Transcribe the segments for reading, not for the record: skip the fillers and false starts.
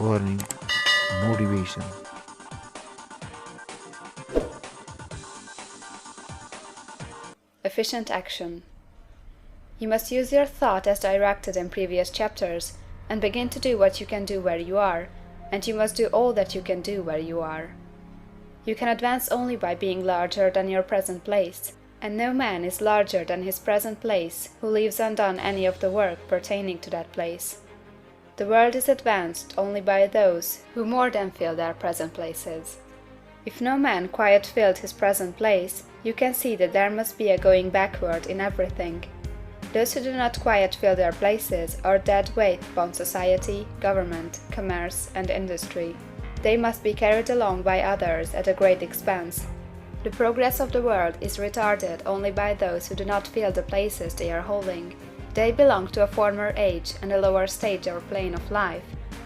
burning motivation. Efficient action. You must use your thought as directed in previous chapters, and begin to do what you can do where you are, and you must do all that you can do where you are. You can advance only by being larger than your present place, and no man is larger than his present place who leaves undone any of the work pertaining to that place. The world is advanced only by those who more than fill their present places. If no man quite filled his present place, you can see that there must be a going backward in everything. Those who do not quite fill their places are dead weight upon society, government, commerce, and industry. They must be carried along by others at a great expense. The progress of the world is retarded only by those who do not fill the places they are holding. They belong to a former age and a lower stage or plane of life,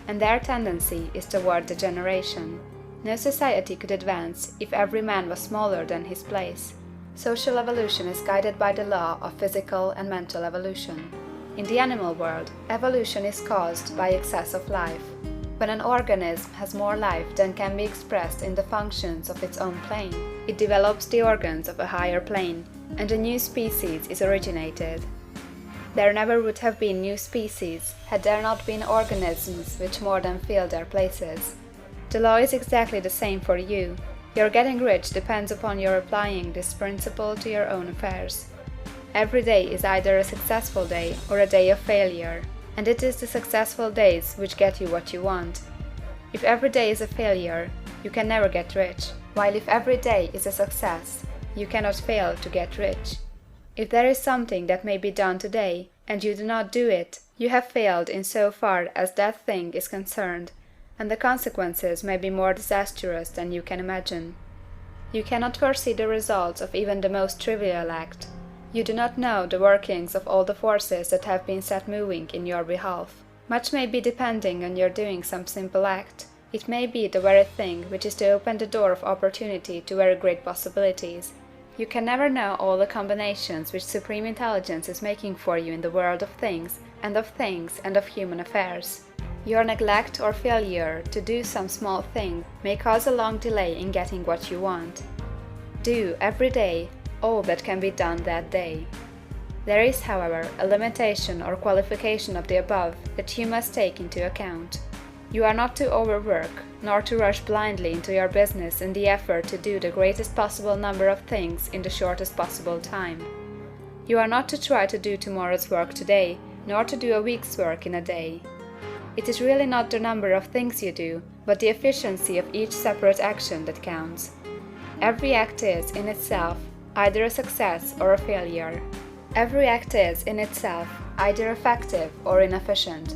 and their tendency is toward degeneration. No society could advance if every man was smaller than his place. Social evolution is guided by the law of physical and mental evolution. In the animal world, evolution is caused by excess of life. When an organism has more life than can be expressed in the functions of its own plane, it develops the organs of a higher plane, and a new species is originated. There never would have been new species had there not been organisms which more than filled their places. The law is exactly the same for you. Your getting rich depends upon your applying this principle to your own affairs. Every day is either a successful day or a day of failure, and it is the successful days which get you what you want. If every day is a failure, you can never get rich, while if every day is a success, you cannot fail to get rich. If there is something that may be done today, and you do not do it, you have failed in so far as that thing is concerned, and the consequences may be more disastrous than you can imagine. You cannot foresee the results of even the most trivial act. You do not know the workings of all the forces that have been set moving in your behalf. Much may be depending on your doing some simple act. It may be the very thing which is to open the door of opportunity to very great possibilities. You can never know all the combinations which Supreme Intelligence is making for you in the world of things and of human affairs. Your neglect or failure to do some small thing may cause a long delay in getting what you want. Do, every day, all that can be done that day. There is, however, a limitation or qualification of the above that you must take into account. You are not to overwork, nor to rush blindly into your business in the effort to do the greatest possible number of things in the shortest possible time. You are not to try to do tomorrow's work today, nor to do a week's work in a day. It is really not the number of things you do, but the efficiency of each separate action that counts. Every act is, in itself, either a success or a failure. Every act is, in itself, either effective or inefficient.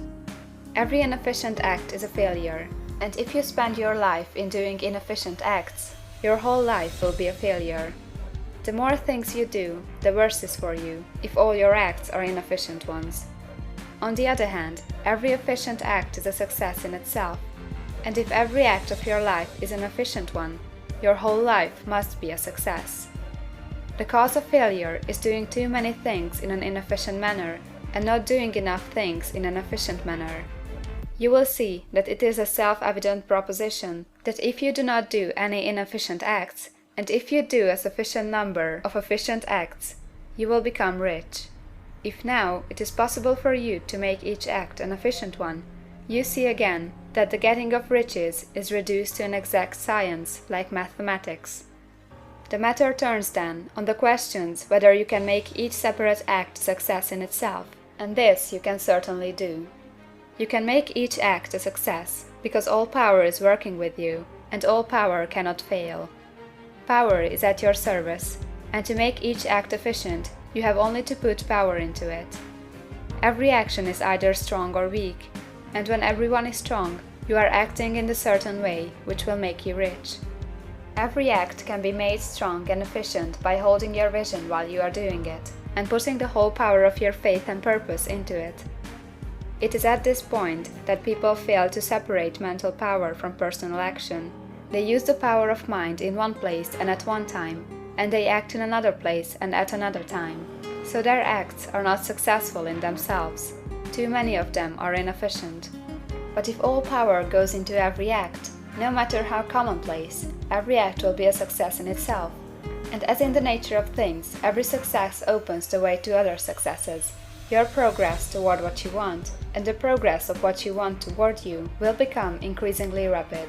Every inefficient act is a failure, and if you spend your life in doing inefficient acts, your whole life will be a failure. The more things you do, the worse is for you, if all your acts are inefficient ones. On the other hand, every efficient act is a success in itself, and if every act of your life is an efficient one, your whole life must be a success. The cause of failure is doing too many things in an inefficient manner, and not doing enough things in an efficient manner. You will see that it is a self-evident proposition that if you do not do any inefficient acts, and if you do a sufficient number of efficient acts, you will become rich. If now it is possible for you to make each act an efficient one, you see again that the getting of riches is reduced to an exact science, like mathematics. The matter turns then on the questions whether you can make each separate act a success in itself, and this you can certainly do. You can make each act a success, because all power is working with you, and all power cannot fail. Power is at your service, and to make each act efficient, you have only to put power into it. Every action is either strong or weak, and when everyone is strong, you are acting in a certain way which will make you rich. Every act can be made strong and efficient by holding your vision while you are doing it, and putting the whole power of your faith and purpose into it. It is at this point that people fail to separate mental power from personal action. They use the power of mind in one place and at one time, and they act in another place and at another time. So their acts are not successful in themselves. Too many of them are inefficient. But if all power goes into every act, no matter how commonplace, every act will be a success in itself. And as in the nature of things, every success opens the way to other successes. Your progress toward what you want, and the progress of what you want toward you, will become increasingly rapid.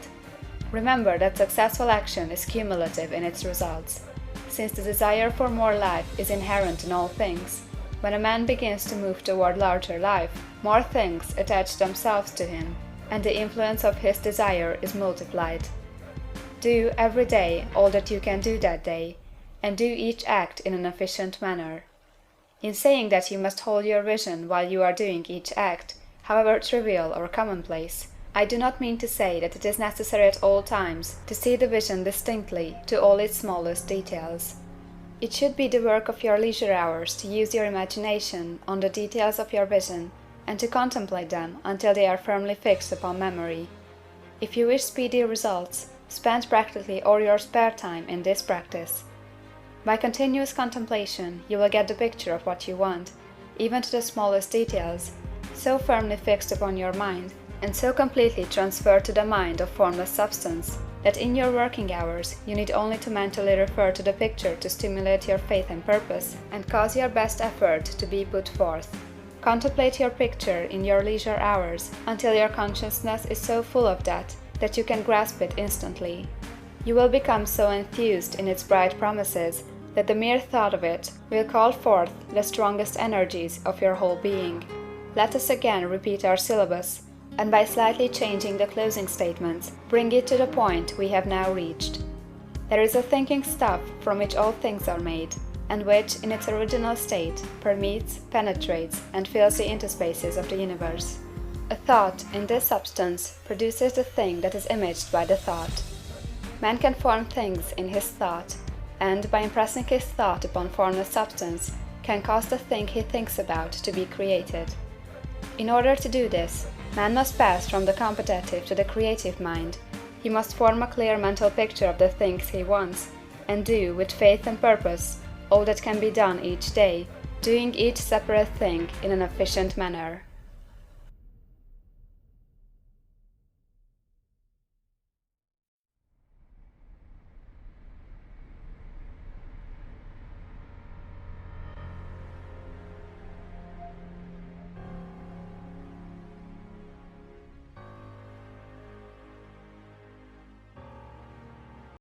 Remember that successful action is cumulative in its results. Since the desire for more life is inherent in all things, when a man begins to move toward larger life, more things attach themselves to him, and the influence of his desire is multiplied. Do every day all that you can do that day, and do each act in an efficient manner. In saying that you must hold your vision while you are doing each act, however trivial or commonplace, I do not mean to say that it is necessary at all times to see the vision distinctly to all its smallest details. It should be the work of your leisure hours to use your imagination on the details of your vision, and to contemplate them until they are firmly fixed upon memory. If you wish speedy results, spend practically all your spare time in this practice. By continuous contemplation, you will get the picture of what you want, even to the smallest details, so firmly fixed upon your mind, and so completely transferred to the mind of formless substance, that in your working hours you need only to mentally refer to the picture to stimulate your faith and purpose, and cause your best effort to be put forth. Contemplate your picture in your leisure hours until your consciousness is so full of that you can grasp it instantly. You will become so enthused in its bright promises that the mere thought of it will call forth the strongest energies of your whole being. Let us again repeat our syllabus, and by slightly changing the closing statements, bring it to the point we have now reached. There is a thinking stuff from which all things are made, and which, in its original state, permeates, penetrates, and fills the interspaces of the universe. A thought, in this substance, produces the thing that is imaged by the thought. Man can form things in his thought, and, by impressing his thought upon formless substance, can cause the thing he thinks about to be created. In order to do this, man must pass from the competitive to the creative mind. He must form a clear mental picture of the things he wants, and do, with faith and purpose, all that can be done each day, doing each separate thing in an efficient manner.